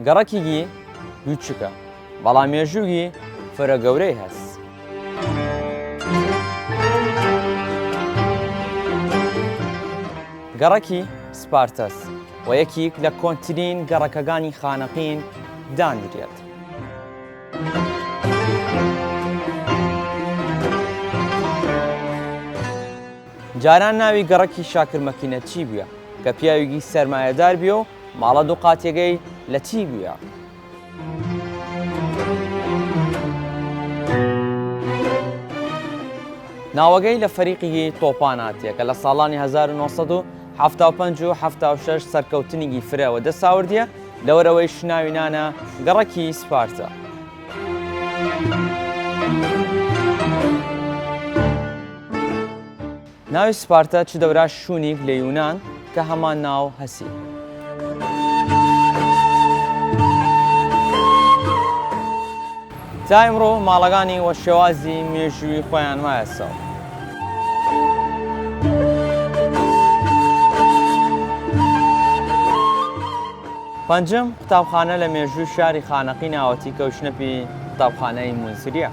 گەڕەکێکی دووچکە بەڵام مێژووی فرە گەورەی هەست. گەڕەکی سپارتەس و یەکێک لە کۆنترین گەڕەکەکانی خانەقین دانرێت. جاران ناوی گەڕەکی شاکرمەکینە چی بووە کە پیاوێکی سەرمایەدار بێ و ماڵە دوو قاتێگەی لە چی بووە؟ ناوەگەی لە فەریقی تۆپان هاتیە کە لە ساڵانی 1975 و 76 سەرکەوتنێکی فرەوە دەساوردیە لەوەرەوەی شناوی نانە گەڕەکی سپارتە. ناوی سپارتە چ دەورا شوونێک لە یونان کە هەمان ناو هەسی. تا ئێمڕۆ ماڵەکانی وە شێوازی مێژووی خۆیان مایەسەوە. پەنجەم قوتابخانە لە مێژووی شاری خانەقی ناوەتی کەوشنەپی قوتابخانەی مونسریە.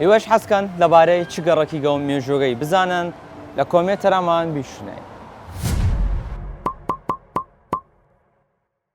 هیوەش حەزکەن لەبارەی چ گەڕەکی گەوم مێژووگەی بزانن لە کۆمێنتەرامان بیشنێ.